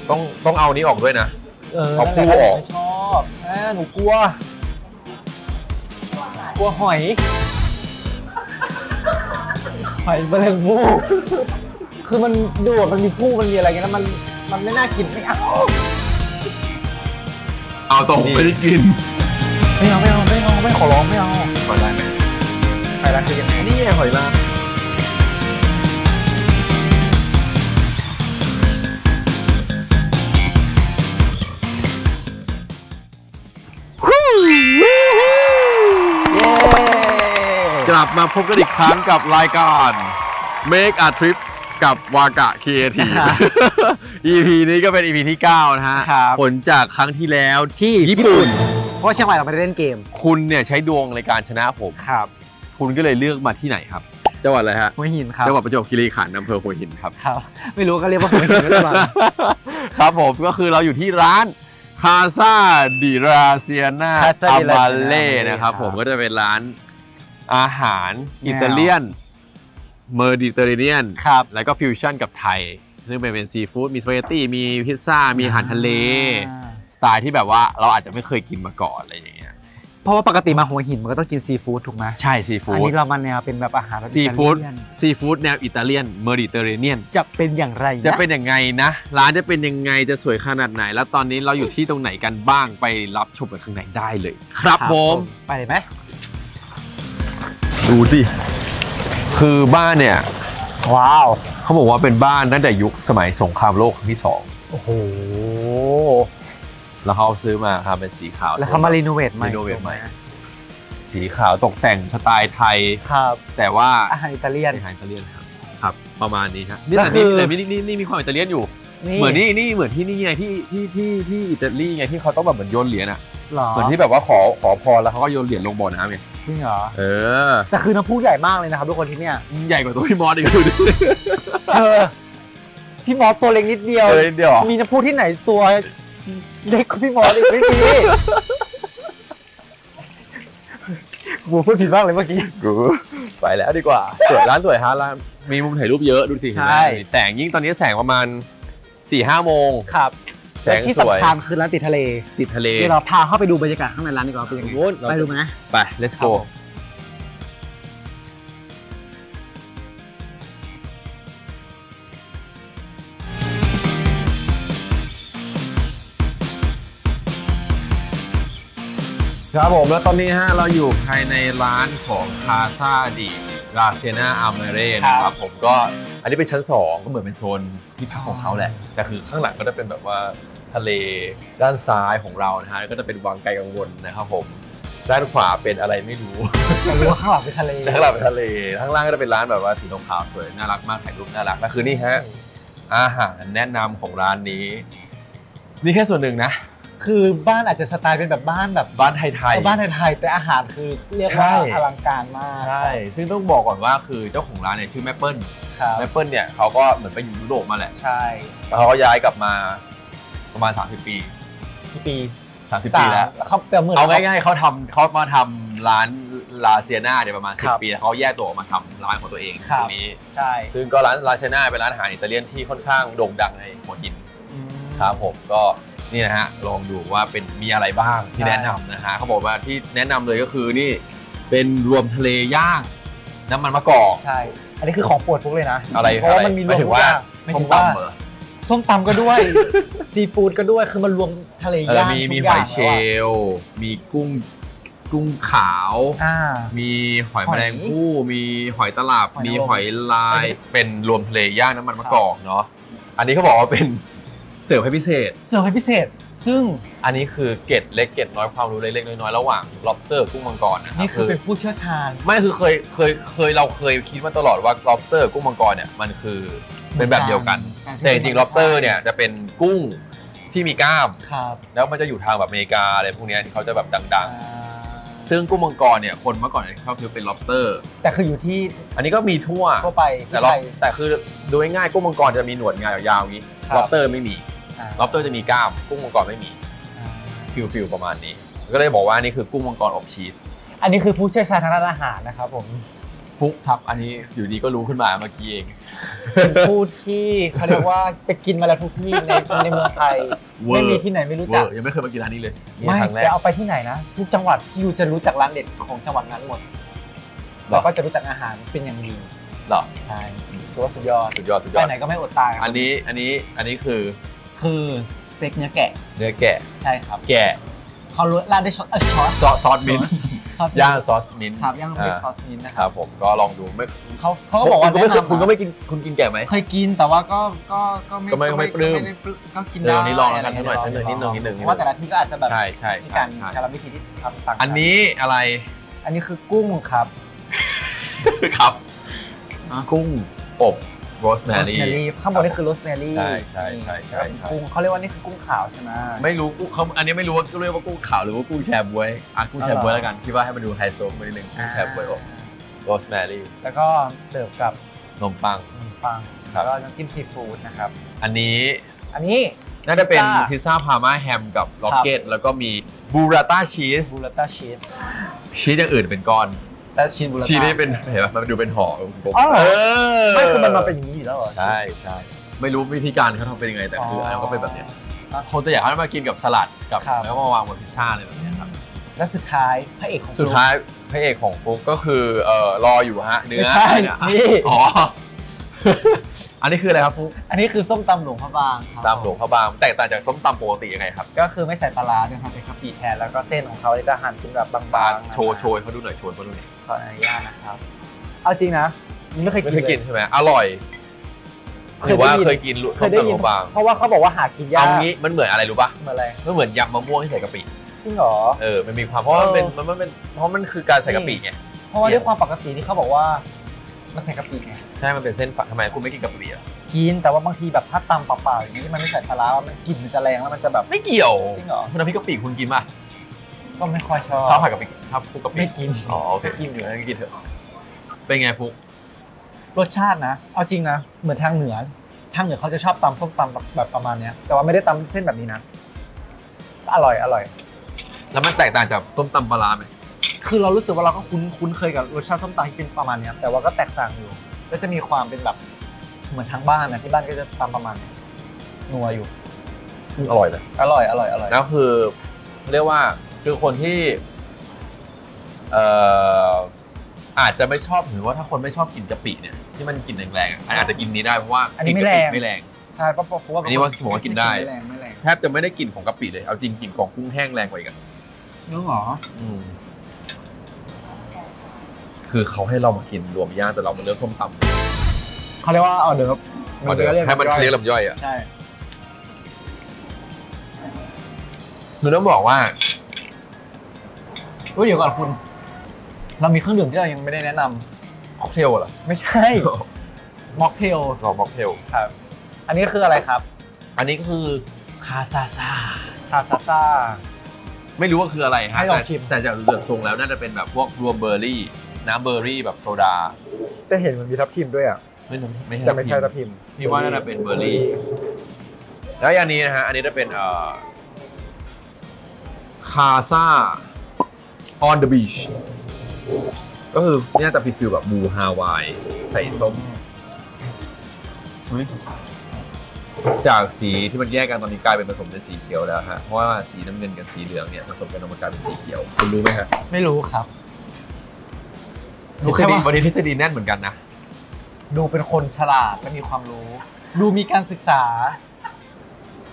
ต้องเอานี้ออกด้วยนะเอาคู่ออกไม่ชอบหนูกลัวหอยแมลงภู่คือมันดูมันมีผู้มันมีอะไรเงี้ยแล้วมันไม่น่ากินไม่เอาตรงไม่ได้กินไม่ขอร้องไม่เอาหอยลายไหมหอยลายคือยังไงนี่หอยลายกลับมาพบกันอีกครั้งกับรายการ Make a Trip กับวากะ Creative EP นี้ก็เป็น EP ที่ 9 นะฮะผลจากครั้งที่แล้วที่ญี่ปุ่นเพราะเชียงใหม่เราไม่ได้เล่นเกมคุณเนี่ยใช้ดวงในการชนะผมครับคุณก็เลยเลือกมาที่ไหนครับจังหวัดอะไรฮะหัวหินครับจังหวัดประจวบคีรีขันธ์อำเภอหัวหินครับไม่รู้ก็เรียกว่าหัวหินก็ได้ครับผมก็คือเราอยู่ที่ร้านคาซาดิราเซียนาอามาเล่นะครับผมก็จะเป็นร้านอาหารอิตาเลียนเมดิเตอร์เรเนียนแล้วก็ฟิวชั่นกับไทยซึ่งเป็นซีฟู้ดมีสปาเกตตี้มีพิซซ่ามีอาหารทะเลสไตล์ที่แบบว่าเราอาจจะไม่เคยกินมาก่อนอะไรอย่างเงี้ยเพราะว่าปกติมาหัวหินมันก็ต้องกินซีฟู้ดถูกไหมใช่ซีฟู้ดอันนี้เรามาแนวเป็นแบบอาหารซีฟู้ดแนวอิตาเลียนเมดิเตอร์เรเนียนจะเป็นอย่างไรจะเป็นอย่างไงนะร้านจะเป็นยังไงจะสวยขนาดไหนแล้วตอนนี้เราอยู่ที่ตรงไหนกันบ้างไปรับชมกันข้างในได้เลยครับผมไปเลยไหมดูสิคือบ้านเนี่ยว้าวเขาบอกว่าเป็นบ้านตั้งแต่ยุคสมัยสงครามโลกครั้งที่2โอ้โหแล้วเขาซื้อมาครับเป็นสีขาวแล้วเขามารีโนเวทใหม่สีขาวตกแต่งสไตล์ไทยครับแต่ว่าอาหารอิตาเลียนครับประมาณนี้ครับนี่แต่นี่มีความอิตาเลียนอยู่เหมือนนี่เหมือนที่นี่ไงที่อิตาลีไงที่เขาต้องแบบเหมือนโยนเหรียญอ่ะเหมือนที่แบบว่าขอพรแล้วเขาก็โยนเหรียญลงบ่อน้ำไงจริงเหรอแต่คือน้ำพุใหญ่มากเลยนะครับทุกคนที่เนี่ยใหญ่กว่าตัวพี่มอสอีกดูดิพี่มอสตัวเล็กนิดเดียวมีน้ำพุที่ไหนตัวเล็กกว่าพี่มอสอีกไม่มีกูพูดผิดมากเลยเมื่อกี้ไปแล้วดีกว่าสวยร้านสวยฮะร้านมีมุมถ่ายรูปเยอะดูสิใช่แต่ยิ่งตอนนี้แสงประมาณ 4-5 โมงครับแสงสวยที่สำคัญคือร้านติดทะเลเดี๋ยวเราพาเข้าไปดูบรรยากาศข้างในร้านดีกว่าเป็นยังไงไปดูไหมไป let's goครับผมแล้วตอนนี้ฮะเราอยู่ภายในร้านของคาซาดิราเซียนาอามาเร่นะครับผมก็อันนี้เป็นชั้น2ก็เหมือนเป็นโซนที่พักของเขาแหละแต่คือข้างหลังก็จะเป็นแบบว่าทะเลด้านซ้ายของเรานะฮะก็จะเป็นวังไกลกังวลนะครับผมด้านขวาเป็นอะไรไม่รู้ว่าข้างหลังเป็นทะเลข้างหลังเป็นทะเลข้างล่างก็จะเป็นร้านแบบว่าสีขาวสวยน่ารักมากถ่ายรูปน่ารักก็คือนี่ฮะอาหารแนะนำของร้านนี้นี่แค่ส่วนหนึ่งนะคือบ้านอาจจะสไตล์เป็นแบบบ้านไทยแต่อาหารคือเรียกว่าอลังการมากใช่ซึ่งต้องบอกก่อนว่าคือเจ้าของร้านเนี่ยชื่อแม่เปิ้ลเนี่ยเขาก็เหมือนไปอยู่ยุโรปมาแหละใช่แล้วเขาก็ย้ายกลับมาประมาณ30 ปีกี่ปี30 ปีแล้วเขาเอาง่ายๆเขามาทำร้านลาเซียนาเนี่ยประมาณ10 ปีแล้วเขาแยกตัวออกมาทำร้านของตัวเองตรงนี้ใช่ซึ่งก็ร้านลาเซียนาเป็นร้านอาหารอิตาเลียนที่ค่อนข้างโด่งดังในหัวหินครับผมก็นี่นะฮะลองดูว่าเป็นมีอะไรบ้างที่แนะนำนะฮะเขาบอกว่าที่แนะนำเลยก็คือนี่เป็นรวมทะเลย่างน้ำมันมะกอกใช่อันนี้คือของโปรดพวกเลยนะอะไรเพราะว่ามันมีรวมว่าส้มตำก็ด้วยซีฟู้ดก็ด้วยคือมันรวมทะเลย่างมีหอยเชลล์มีกุ้งขาวมีหอยแมลงภู่มีหอยตลับมีหอยลายเป็นรวมทะเลย่างน้ำมันมะกอกเนาะอันนี้เขาบอกว่าเป็นเสิร์ฟให้พิเศษซึ่งอันนี้คือเกร็ดเล็กเกร็ดน้อยความรู้เล็กๆน้อยๆระหว่าง lobster กุ้งมังกรนะครับนี่คือเป็นผู้เชี่ยวชาญไม่คือเราเคยคิดมาตลอดว่า lobster กุ้งมังกรเนี่ยมันคือเป็นแบบเดียวกันแต่จริงๆ lobster เนี่ยจะเป็นกุ้งที่มีกล้ามแล้วมันจะอยู่ทางแบบอเมริกาอะไรพวกนี้ที่เขาจะแบบดังๆซึ่งกุ้งมังกรเนี่ยคนเมื่อก่อนชอบคิดเป็น lobster แต่คืออยู่ที่อันนี้ก็มีทั่วไปแต่คือดูง่ายๆกุ้งมังกรจะมีหนวดงายาวๆอย่างนี้ lobster ไม่มีlobster จะมีกล้ามกุ้งมังกรไม่มีฟิลประมาณนี้ก็เลยบอกว่านี่คือกุ้งมังกรอบชีสอันนี้คือผู้เชี่ยวชาญทางด้านอาหารนะครับผม ฟุกครับอันนี้อยู่ดีก็รู้ขึ้นมาเมื่อกี้เอง เป็นผู้ที่เขาเรียกว่าไปกินมาแล้วทุกที่ในเมืองไทยไม่มีที่ไหนไม่รู้จักยังไม่เคยมากินร้านนี้เลย ไม่แต่เอาไปที่ไหนนะทุกจังหวัดที่อยู่จะรู้จักร้านเด็ดของจังหวัดนั้นหมดแล้วก็จะรู้จักอาหารเป็นอย่างดีหรอใช่สุดยอดไปไหนก็ไม่อดตายอันนี้คือสเต็กเนื้อแกะใช่ครับแกะเขาราดด้วยซอสมิ้นท์ย่างซอสมิ้นท์ครับย่างด้วยซอสมิ้นท์นะครับผมก็ลองดูไม่เขาก็บอกว่าคุณก็ไม่กินคุณกินแกะไหมเคยกินแต่ว่าก็ไม่ปลื้มก็กินได้นี่ลองกันหน่อยนิดนึงเพราะว่าแต่ละที่ก็อาจจะแบบใช่มีการวิธีที่ทำต่างอันนี้อะไรอันนี้คือกุ้งครับครับกุ้งอบโรสแมรี่ข้างบนนี่คือโรสแมรี่ใช่กุ้งเขาเรียกว่านี่คือกุ้งขาวใช่ไหมไม่รู้กุ้งเขาอันนี้ไม่รู้ว่าเรียกว่ากุ้งขาวหรือว่ากุ้งแชบวยกุ้งแชบวยแล้วกันคิดว่าให้มันดูไฮโซไปนิดนึงกุ้งแชบวยอบโรสแมรี่แล้วก็เสิร์ฟกับนมปังแล้วก็น้ำจิ้มซีฟู้ดนะครับอันนี้น่าจะเป็นพิซซ่าพาร์มาแฮมกับล็อกเก็ตแล้วก็มีบูราต้าชีสอย่างอื่นเป็นก้อนแต่ชีสนี่เป็นเห็นไหมมันดูเป็นห่อไม่คือมันมาเป็นอย่างนี้อยู่แล้วเหรอใช่ไม่รู้วิธีการเขาทำเป็นยังไงแต่คืออันนั้นก็เป็นแบบนี้คนจะอยากให้มากินกับสลัดกับแล้วก็มาวางบนพิซซ่าอะไรแบบนี้ครับและสุดท้ายพระเอกของฟุกก็คือรออยู่ฮะเนื้อไม่ใช่นี่อ๋ออันนี้คืออะไรครับฟุกอันนี้คือส้มตำหลวงพระบางตำหลวงพระบางแตกต่างจากส้มตำปกติยังไงครับก็คือไม่ใส่ปลาร้าจะทำเป็นกะปิแทนแล้วก็เส้นของเขาจะหั่นเป็นแบบบางๆโชว์เขาดูหน่อยขออนุญาตนะครับเอาจริงนะไม่เคยกินใช่ไหมอร่อยหรือว่าเคยกินส้มตำหลวงพระบางเพราะว่าเขาบอกว่าหากินยากเอางี้มันเหมือนอะไรรู้ป่ะเหมือนอะไรมันเหมือนยำมะม่วงที่ใส่กะปิจริงเหรอมันมีความเพราะมันเป็นเพราะมันคือการใส่กะปิไงเพราะว่าด้วยความปกติที่เขาบอกว่ามันใส่กะปิไงใช่มันเป็นเส้นทำไมคุณไม่กินกะปิอ่ะกินแต่ว่าบางทีแบบถ้าตำเปล่าๆอย่างนี้ที่มันไม่ใส่ปลาร้ามันกลิ่นมันจะแรงแล้วมันจะแบบไม่เกี่ยวจริงเหรอคุณน้ำพริกกะปิคุณกินป่ะก็ไม่ค่อยชอบข้าวผัดกะปิข้าวคลุกกะปิไม่กินอ๋อโอเคกินอยู่งั้นกินเถอะเป็นไงฟุกรสชาตินะเอาจริงนะเหมือนทางเหนือเขาจะชอบตำส้มตำแบบประมาณนี้แต่ว่าไม่ได้ตำเส้นแบบนี้นะอร่อยแล้วมันแตกต่างจากส้มตำปลาร้าไหมคือเรารู้สึกว่าเราก็คุ้นเคยกับรสชาติส้มตำที่เป็นประมาณนี้แต่ว่าก็แตกต่างอยู่ก็จะมีความเป็นแบบเหมือนทางบ้านนะที่บ้านก็จะตำประมาณนี้นัวอยู่อร่อยนะอร่อยแล้วคือเรียกว่าคือคนที่อาจจะไม่ชอบหรือว่าถ้าคนไม่ชอบกินกะปิเนี่ยที่มันกลิ่นแรงๆอาจจะกินนี้ได้เพราะว่าอันนี้ไม่แรงใช่เพราะว่าอันนี้ว่าผมว่ากินได้แทบจะไม่ได้กลิ่นของกะปิเลยเอาจริงกลิ่นของกุ้งแห้งแรงกว่าอีกนึกหรอคือเขาให้เรามากินรวมย่างแต่เรามาเลือกส้มตำเขาเรียกว่าออเดิร์ฟให้มันเรียกลำย่อยอ่ะใช่หนูต้องบอกว่าเดี๋ยวก่อนคุณเรามีเครื่องดื่มที่เรายังไม่ได้แนะนำค็อกเทลเหรอไม่ใช่ม็อกเทลม็อกเทลครับอันนี้คืออะไรครับอันนี้ก็คือคาซาซาไม่รู้ว่าคืออะไรฮะแต่จากเรื่องทรงแล้วน่าจะเป็นแบบพวกรวมเบอร์รี่น้ำเบอร์รี่แบบโซดาแต่เห็นมันมีทับทิมด้วยอ่ะแต่ไม่ใช่ทับทิมพี่ว่าน่าจะเป็นเบอร์รี่แล้วอันนี้นะฮะอันนี้จะเป็นคาซา on the beach ก็คือนี่จะฟิลแบบบูฮาวายใส่ส้มจากสีที่มันแยกกันตอนนี้กลายเป็นผสมเป็นสีเขียวแล้วฮะเพราะว่าสีน้ำเงินกับสีเหลืองเนี่ยผสมกันออกมากลายเป็นสีเขียวคุณรู้ไหมครับไม่รู้ครับวันนี้ทฤษฎีแน่นเหมือนกันนะดูเป็นคนฉลาดและมีความรู้ดูมีการศึกษา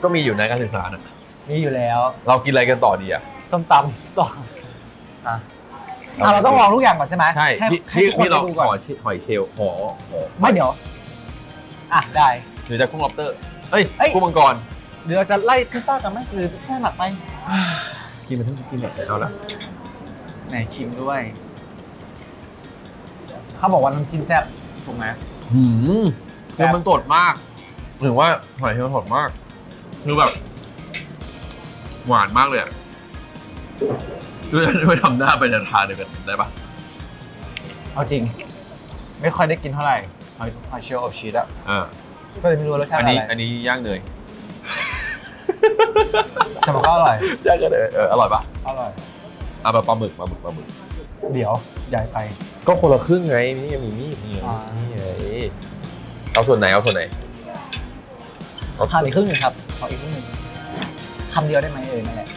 ก็มีอยู่ในการศึกษานะมีอยู่แล้วเรากินอะไรกันต่อดีอะส้มตำต่อเราต้องลองทุกอย่างก่อนใช่ไหมใช่ที่เราหอยเชลล์ไม่เดี๋ยวได้หรือจะกุ้งล็อบสเตอร์กุ้งมังกรเดี๋ยวจะไล่พิซซ่ากันไหมหรือแค่หนักไปกินมันทั้งกินแบบเอาละไหนชิมด้วยเขาบอกว่าน้ำจิ้มแซ่บถูกไหมคือมันสดมากหรือว่าหอยเชลล์สดมากคือแบบหวานมากเลยคือไม่ทำหน้าไปทานเลยกันได้ปะเอาจริงไม่ค่อยได้กินเท่าไหร่หอยเชลล์อบชีสอ่ะก็เลยไม่รู้รสชาติอะไรอันนี้ย่างเนยแต่มันก็อร่อยย่างเนยอร่อยปะอร่อยแบบปลาหมึก เดี๋ยวใหญ่ไป ก็คนละครึ่งไงนี่ยังมีมีดนี่ไงนี่ไงเอาส่วนไหนเอาส่วนไหน ทานอีกครึ่งหนึ่งครับขออีกครึ่งหนึ่งคำเดียวได้ไหมนั่นแหละ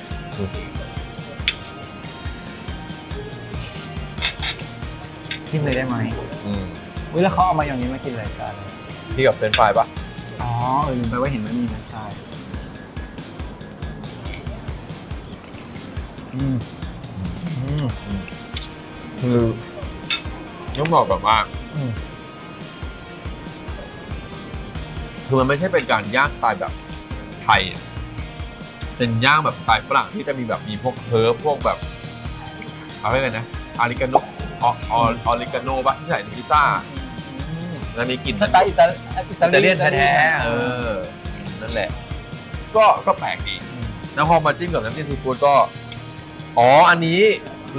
กินเลยได้ไหมอุ้ยแล้วเขาเอามาอย่างนี้มากินรายการเลย ที่กับเฟรนช์ฟรายปะ อ๋อลืมไปว่าเห็นว่ามีนะใช่คือต้องบอกแบบว่าคือมันไม่ใช่เป็นการย่างสไตล์แบบไทยเป็นย่างแบบสไตล์ฝรั่งที่จะมีแบบมีพวกเฮิร์บพวกแบบอะไรกันนะอาริกาโนออริกาโนป่ะที่ใส่ในพิซซ่าแล้วมีกลิ่น สไตล์อิตาเลียน แท้ๆนั่นแหละก็แปลกดีแล้วพอมาจิ้มกับน้ำจิ้มซีฟู้ดก็อันนี้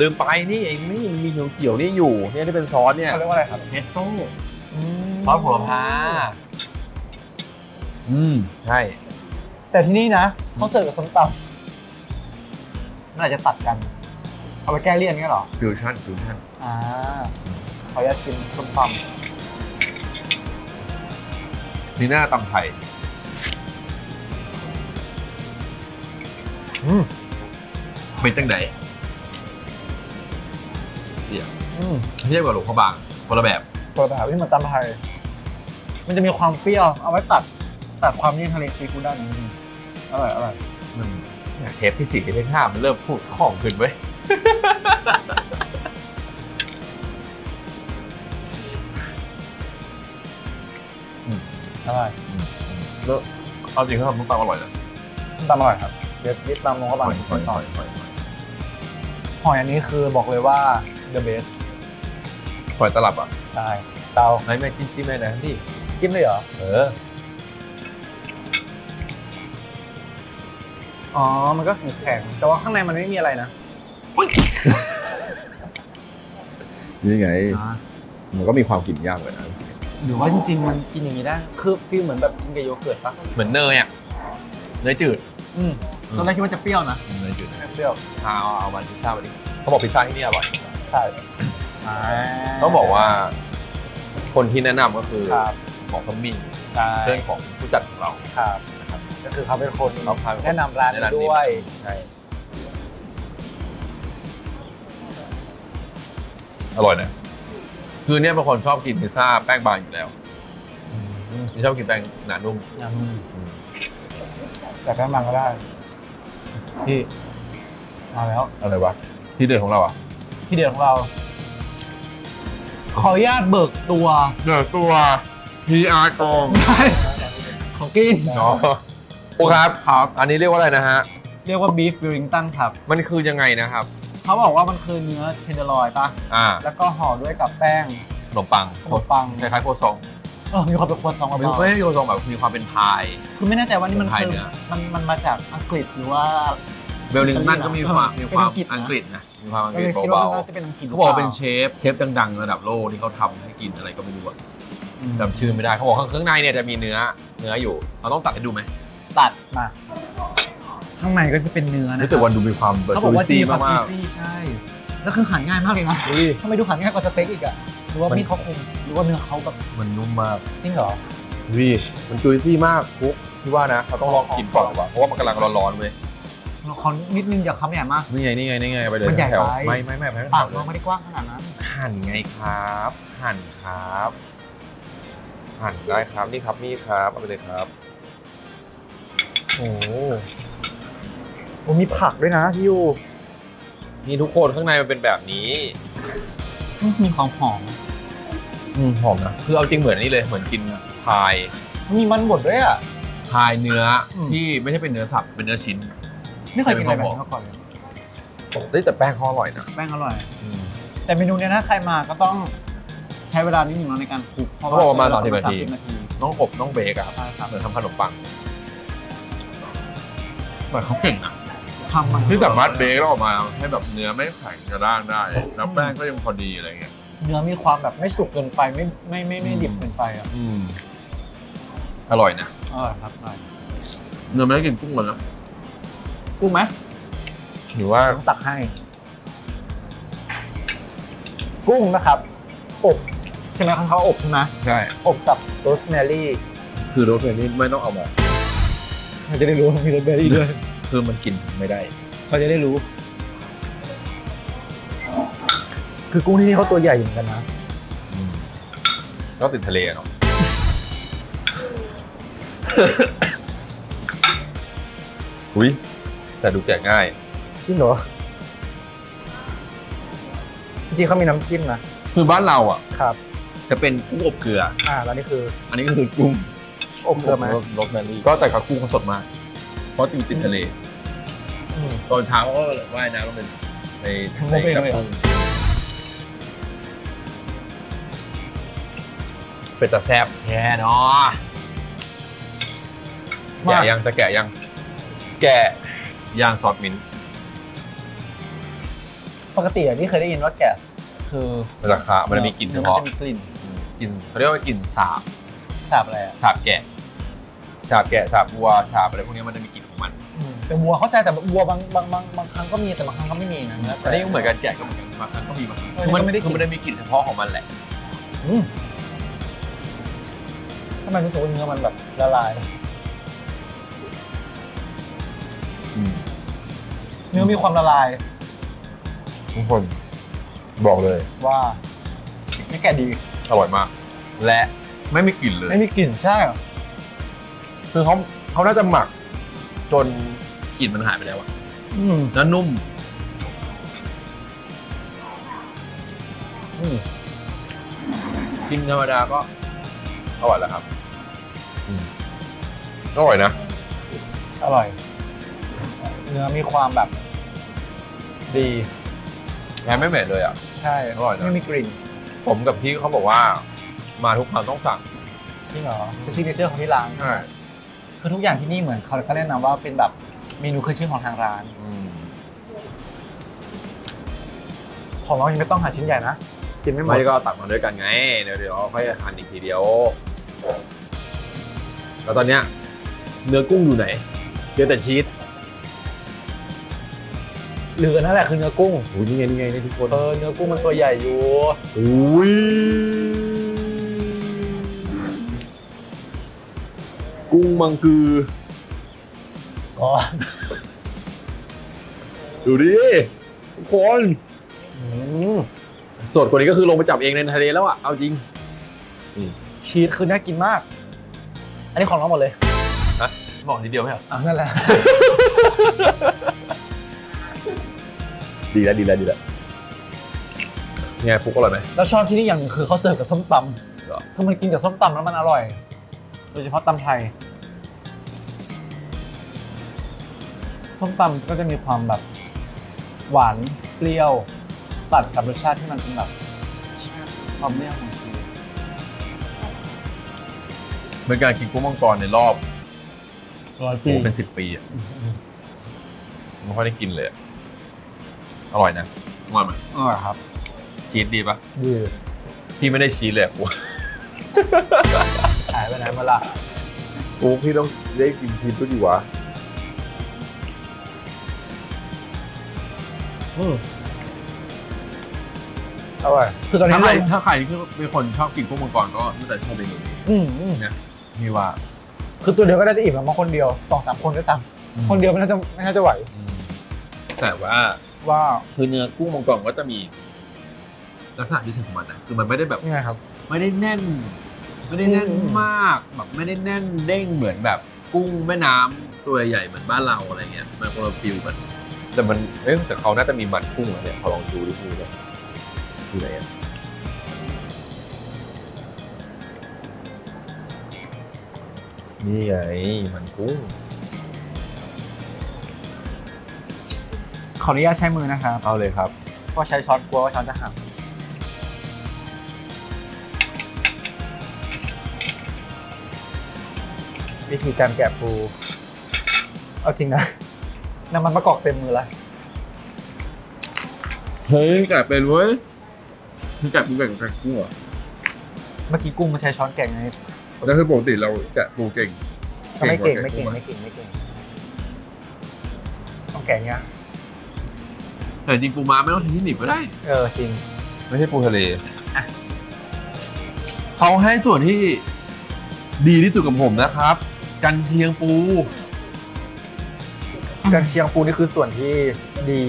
ลืมไปนี่เองนี่มีเขียวๆนี่อยู่เนี่ยที่เป็นซอสเนี่ยเขาเรียกว่าอะไรครับเพสโต้ซอสโหระพาใช่แต่ที่นี่นะเขาเสิร์ฟกับส้มตำมันอาจจะตัดกันเอาไปแก้เลี่ยนงี้หรอฟิวชั่นขออนุญาตกินส้มตำนี่หน้าตำไทยเป็นจังไหนเดี๋ยวเทียบกับหลวงพระบางคนละแบบที่มันตำไทยมันจะมีความเปรี้ยวเอาไว้ตัดความเลี่ยนทะเลซีฟู้ดด้านนี้อร่อยเทปที่4เทปที่5มันเริ่มพูดของขึ้นเว้ยอร่อยแล้วเอาจริงเขาทำส้มตำอร่อยนะส้มตำอร่อยครับเดี๋ยวยึดตามลงเข้าไปหอยอันนี้คือบอกเลยว่า the best หอยตลับอ่ะใช่เตาไม่จิ้มเลยนะพี่จิ้มเลยเหรอมันก็แข็งแต่ว่าข้างในมันไม่มีอะไรนะนี่ไงมันก็มีความกลิ่นยากเลยนะหรือว่าจริงๆมันกินอย่างนี้ได้คือฟีลเหมือนแบบกินกับโยเกิร์ตปะเหมือนเนยเนยจืดตอนแรกคิดว่าจะเปรี้ยวนะเนยจืดเปรี้ยวเอามาพิซซ่ามาดิเขาบอกพิซซ่าที่นี่อร่อยใช่ต้องบอกว่าคนที่แนะนำก็คือหมอทอมมี่เพื่อนของผู้จัดของเรานะครับก็คือเขาเป็นคนแนะนำร้านด้วยใช่อร่อยนะคือเนี่ยบางคนชอบกินพิซซ่าแป้งบางอยู่แล้วที่ชอบกินแป้งหนานุ่มแต่แป้งบางก็ได้ที่มาแล้วอะไรวะที่เด็ดของเราที่เด็ดของเราขออนุญาตเบิกตัว PR กองของกินโอ้ครับอันนี้เรียกว่าอะไรนะฮะเรียกว่า beef wellington ครับมันคือยังไงนะครับเขาบอกว่ามันคือเนื้อเทนเดอร์ลอยป่ะแล้วก็ห่อด้วยกับแป้งขนมปังคล้ายๆโคซองมีความเป็นโคซองไม่ใช่โคซองแบบมีความเป็นพายคือไม่แน่ใจว่านี่มันคือมันมาจากอังกฤษหรือว่าเวลลิงตันก็มีความอังกฤษนะมีความอังกฤษเบาๆเขาบอกเป็นเชฟดังๆระดับโลกที่เขาทำให้กินอะไรก็ไม่รู้จำชื่อไม่ได้เขาบอกข้างในเนี่ยจะมีเนื้ออยู่เราต้องตัดให้ดูไหมตัดมาข้างในก็จะเป็นเนื้อนะแต่วันดูมีความเขาบอกว่าซีมากใช่แล้วคือหั่นง่ายมากเลยนะทำไมดูหั่นง่ายกว่าสเต็กอีกอะหรือว่ามีดเขาคมหรือว่าเนื้อเขาแบบมันนุ่มมากจริงเหรอมันจุยซี่มากคุกที่ว่านะเขาต้องลองกินก่อนว่ะเพราะว่ามันกำลังร้อนๆเลยเขานิดนึงอย่าคำใหญ่มากนี่ไงไปเลยมันใหญ่ไปไม่ปากเราไม่ได้กว้างขนาดนั้นหั่นไงครับหั่นได้ครับนี่ครับเอาไปเลยครับโอ้มีผักด้วยนะพี่ยูนี่ทุกคนข้างในมันเป็นแบบนี้มีความหอมนะคือเอาจริงเหมือนนี่เลยเหมือนกินพายมีมันบดด้วยพายเนื้อที่ไม่ใช่เป็นเนื้อสับเป็นเนื้อชิ้นไม่เคยกินอะไรแบบนี้มาก่อนเลยแต่แป้งเขาอร่อยนะแป้งอร่อยแต่เมนูนี้นะใครมาก็ต้องใช้เวลานิดนึงในการคลุกเพราะว่าประมาณ30 นาทีต้องอบต้องเบรกอะครับเหมือนทำขนมปังเหมือนเขาเก่งอะที่สามารถเบรกแล้วออกมาให้แบบเนื้อไม่แข็งกระด้างได้แล้วแป้งก็ยังพอดีอะไรเงี้ยเนื้อมีความแบบไม่สุกเกินไปไม่ดิบเกินไปอ่ะอร่อยนะครับเนื้อไม่ได้กินกุ้งเลยนะกุ้งไหมหรือว่าตักให้ กุ้งนะครับอบใช่ไหมเขาอบใช่ไหม ใช่ อบกับโรสแมรี่ คือรสเมนี่ไม่ต้องเอามา เขาจะได้รู้ว่ามีโรสแมรี่ด้วย คือมันกินไม่ได้ เขาจะได้รู้ คือกุ้งที่นี่เขาตัวใหญ่เหมือนกันนะ ก็ติดทะเลเนาะ อุ้ยแต่ดูแกะง่าย จริงเหรอจริงๆเขามีน้ำจิ้มนะ คือบ้านเราอ่ะ ครับ จะเป็นกุ้งอบเกลือ แล้วนี่คือ อันนี้ก็คือกุ้ง อบเกลือไหม รสแมรี่ก็แต่กับกุ้งเขาสดมาก เพราะอยู่ติดทะเล ตอนเช้าก็ว่ายน้ำลงในน้ำพึ่งเป็นตะแซบแค่เนาะแกะยังจะแกะยัง แกะย่างซอสมิ้นท์ ปกติที่เคยได้ยินว่าแกะคือ ราคามันจะมีกลิ่นเฉพาะ มันจะมีกลิ่น กลิ่นเขาเรียกว่ากลิ่นสาบ สาบอะไรอ่ะ สาบแกะสาบแกะสาบวัวสาบอะไรพวกนี้มันจะมีกลิ่นของมัน แต่วัวเข้าใจแต่วัวบางครั้งก็มีแต่บางครั้งก็ไม่มีนะ อันนี้ก็เหมือนกันแกะก็เหมือนกันบางครั้งก็มีบางครั้ง มันไม่ได้ คือมันจะมีกลิ่นเฉพาะของมันแหละ ทำไมรู้สึกว่าเนื้อมันแบบละลายเนื้อมีความละลาย ทุกคนบอกเลย ว่านี่แกะดี อร่อยมาก และไม่มีกลิ่นเลย ไม่มีกลิ่นใช่เหรอ คือเขาน่าจะหมักจนกลิ่นมันหายไปแล้วอะแล้วนุ่มกินธรรมดาก็อร่อยแล้วครับอร่อยนะ อร่อย เนื้อมีความแบบดี แม้ไม่เหม็นเลยอ่ะ ใช่ อร่อยนะ ไม่มีกลิ่น ผมกับพี่เขาบอกว่ามาทุกครั้งต้องสั่ง จริงเหรอเป็นซิกเนเจอร์ของที่ร้าน ใช่ คือทุกอย่างที่นี่เหมือนเขาก็แนะนำว่าเป็นแบบเมนูขึ้นชื่อของทางร้าน ของเรายังไม่ต้องหาชิ้นใหญ่นะกินไม่หมด ไม่ก็ตักมาด้วยกันไงเดี๋ยวค่อยหั่นอีกทีเดียวแล้วตอนเนี้ยเนื้อกุ้งอยู่ไหนเหลือแต่ชีส เหลือนั่นแหละคือเนื้อกุ้ง โอ้ยนี่ไงนี่ทุกคน เนื้อกุ้งมันตัวใหญ่อยู่ อุ้ยกุ้งมังคือ อ๋อ ดูดิทุกคนสดกว่านี้ก็คือลงไปจับเองในทะเลแล้วอ่ะเอาจริง ชีสคือน่ากินมาก อันนี้ของเราหมดเลย ฮะบอกทีเดียวไหมเหรอ นั่นแหละ ดีแล้วไงฟุกอร่อยไหม แล้วชอบที่นี่อย่างหนึงคือเขาเสิร์ฟกับส้มต เหรอ ำคือมันกินกับส้มตำแล้วมันอร่อย โดยเฉพาะตำไทย ส้มตำก็จะมีความแบบหวานเปรี้ยวตัดกับรสชาติที่มันเป็นแบบความเลี่ยนของชีส เป็นการกินกุ้งมังกรในรอบ 100 โอ้ ปี เป็น10 ปีอ่ะไม่ค่อยได้กินเลยอะอร่อยนะอร่อยไหม อร่อยครับ ชีสดีปะ ดี พี่ไม่ได้ชีสเลยอะกู หายไปไหนมาล่ะ กูพี่ต้องได้กินชีสด้วยดีวะ อร่อยคือตอนนี้ ถ้าใครที่เป็นคนชอบกินกุ้งมังกรก็น่าจะชอบเมนูนี้นะพี่ว่า คือตัวเดียวก็ได้จะอิ่มแล้วมาคนเดียว 2-3 คนก็ตามคนเดียวไม่น่าจะไหว แต่ว่า ว่า คือเนื้อกุ้งมังกรก็จะมีลักษณะพิเศษของมันนะคือมันไม่ได้แบบ ยังไงครับ ไม่ได้แน่นมากแบบไม่ได้แน่นเด้งเหมือนแบบกุ้งแม่น้ำตัวใหญ่เหมือนบ้านเราอะไรเงี้ยมันคนละฟิลกันแต่มันแต่เขาน่าจะมีมันกุ้งอะเนี่ยเขาลองดูดิดูเลยดูไหนอะนี่ไงมันกุ้ง ขออนุญาตใช้มือนะครับ เอาเลยครับ เพราะใช้ช้อนกลัวว่าช้อนจะหักวิธีการแกะปู เอาจริงนะน้ำมันมะกอกเต็มมือแล้ว เฮ้ยแกะเป็นเว้ยคือแกะปูแกะกุ้งเหรอ เมื่อกี้กุ้งมันใช้ช้อนแกะไง แล้วคือปกติเราแกะปูเก่ง ก็ไม่เก่ง กว่า ไม่เก่ง ไห ไม่เก่งไม่เก่งต้องแกะเงี้ย แต่จริงปูม้าไม่ต้องใช้ที่หนีบก็ได้ จริง ไม่ใช่ปูทะเลเขาให้ส่วนที่ดีที่สุดกับผมนะครับ กันเชียงปู กันเชียงปูนี่คือส่วนที่ดี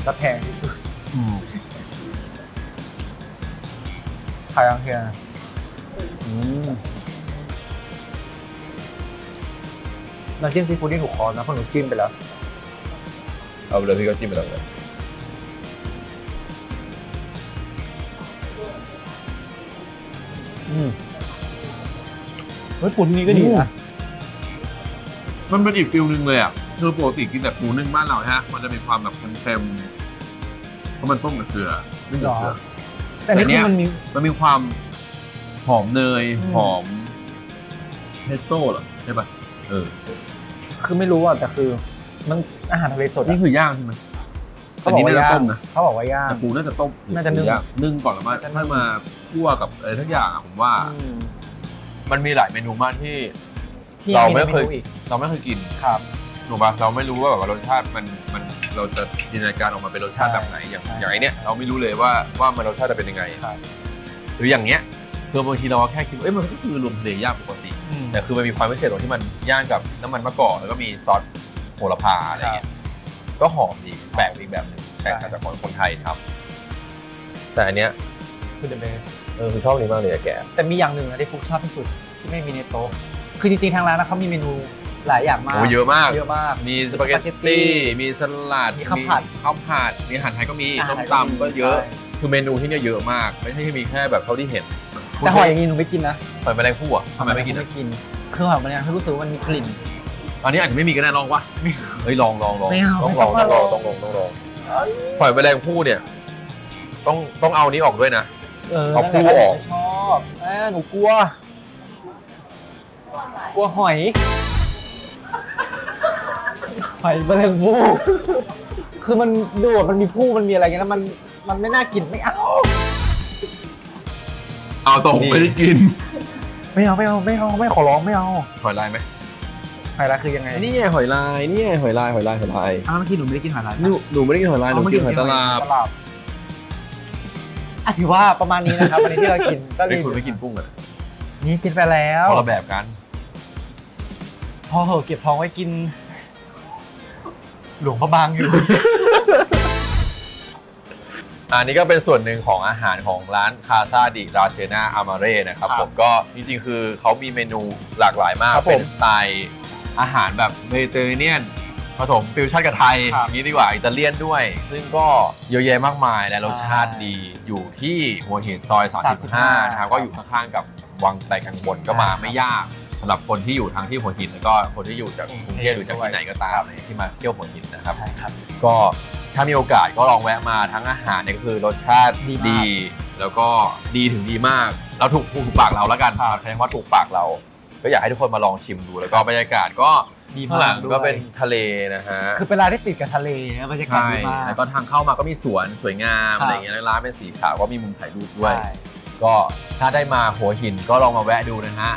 และแพงที่สุดขายอังเคียน้ำจิ้มซีฟู้ดนี่ถูกคอนะเพราะหนูจิ้มไปแล้ว เอาเลยพี่ก็จิ้มไปแล้วเลยเฮ้ยปูที่นี่ก็ดีนะ มันเป็นอีกฟิลนึงเลยอ่ะคือปกติกินแต่ปูนึ่งบ้านเราฮะมันจะมีความแบบเค็มๆเพราะมันต้มกับเกลือนึ่งกับเกลือแต่นี่คือมันมีความหอมเนยหอมเพสโต้เหรอใช่ป่ะคือไม่รู้อ่ะแต่คือมันอาหารทะเลสดนี่คือย่างใช่ไหมเขาบอกว่าย่างนะเขาบอกว่าย่างแต่ปูน่าจะต้มน่าจะนึ่งก่อนแล้วมาถ้ามาคั่วกับอะไรทุกอย่างผมว่ามันมีหลายเมนูมากที่เราไม่เคยกินครับถูกป่ะเราไม่รู้ว่าแบบว่ารสชาติมันเราจะจินตนาการออกมาเป็นรสชาติแบบไหนอย่างไอเนี้ยเราไม่รู้เลยว่ามันรสชาติจะเป็นยังไงหรืออย่างเนี้ยคือบางทีเราแค่คิดมันก็คือรวมทะเลย่างปกติแต่คือมันมีความพิเศษตรงที่มันย่างกับน้ำมันมะกอกแล้วก็มีซอสโหระพาอะไรเงี้ยก็หอมดีแปลกอีกแบบนึงแตกต่างจากคนไทยทำแต่อันเนี้ยคือ the best คือชอบนี้มากเลยแกแต่มีอย่างหนึ่งนะที่ฟุกชอบที่สุดที่ไม่มีในโต๊ะคือจริงๆทางร้านนะเขามีเมนูหลายอย่างมากเยอะมากมีสปาเกตตี้มีสลัดมีข้าวผัดมีอาหารไทยก็มีต้มตำก็เยอะคือเมนูที่นี่เยอะมากไม่ใช่มีแค่แบบเท่าที่เห็นแต่หอยอย่างนี้หนูไม่กินนะหอยแมลงภู่อ่ะทำไมไม่กินคือหอยแมลงภู่รู้สึกว่ามันมีกลิ่นอันนี้อาจจะไม่มีก็ได้ลองวะเฮ้ยลองต้องลองหอยแมลงภู่เนี่ยต้องเอานี้ออกด้วยนะเอาภู่ออกชอบหนูกลัวหอยแมลงภู่คือมันดูมันมีภู่มันมีอะไรเงี้ยแล้วมันไม่น่ากินไม่เอาตรงไม่ได้กินไม่ขอร้องไม่เอาหอยลายไหมหอยลายคือยังไงนี่หอยลายหอยลายเมื่อกี้หนูไม่ได้กินหอยลายหนูไม่ได้กินหอยลายหนูกินหอยตลับถือว่าประมาณนี้นะครับวันนี้ที่เรากินก็เลยคุณไม่กินกุ้งอ่ะนี่กินไปแล้วคนละแบบกันพอเหอะเก็บท้องไว้กินหลวงพระบางอยู่อันนี้ก็เป็นส่วนหนึ่งของอาหารของร้านคาซาดิราเซนาอามาเร่นะครับผมก็จริงๆคือเขามีเมนูหลากหลายมากเป็นสไตล์อาหารแบบเมดิเตอร์เรเนียนผสมฟิวชั่นกับไทยอย่างนี้ดีกว่าอิตาเลียนด้วยซึ่งก็เยอะแยะมากมายและรสชาติดีอยู่ที่หัวหินซอย35นะครับก็อยู่ข้างๆกับวังไต่กังวลก็มาไม่ยากสำหรับคนที่อยู่ทางที่หัวหินแล้วก็คนที่อยู่จากกรุงเทพหรือจากที่ไหนก็ตามที่มาเที่ยวหัวหินนะครับก็ถ้ามีโอกาสก็ลองแวะมาทั้งอาหารเนี่ยก็คือรสชาติดีแล้วก็ดีถึงดีมากเราถูกปากเราแล้วกันใช้คำว่าถูกปากเราก็อยากให้ทุกคนมาลองชิมดูแล้วก็บรรยากาศก็ข้างหลังก็เป็นทะเลนะฮะคือเป็นร้านที่ติดกับทะเลบรรยากาศดีมากแล้วก็ทางเข้ามาก็มีสวนสวยงามอะไรอย่างเงี้ยร้านเป็นสีขาวก็มีมุมถ่ายรูปด้วยก็ถ้าได้มาหัวหินก็ลองมาแวะดูนะฮะ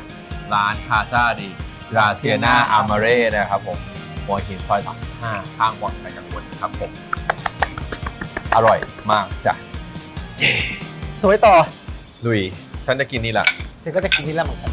ร้านคาซาดิราเซียนาอามาเร่นะครับผมหัวหินซอย35ข้างวังไผ่กังวลครับผมอร่อยมากจ้ะสวยต่อลุยฉันจะกินนี่แหละฉันก็จะกินนี่แหละเหมือนกัน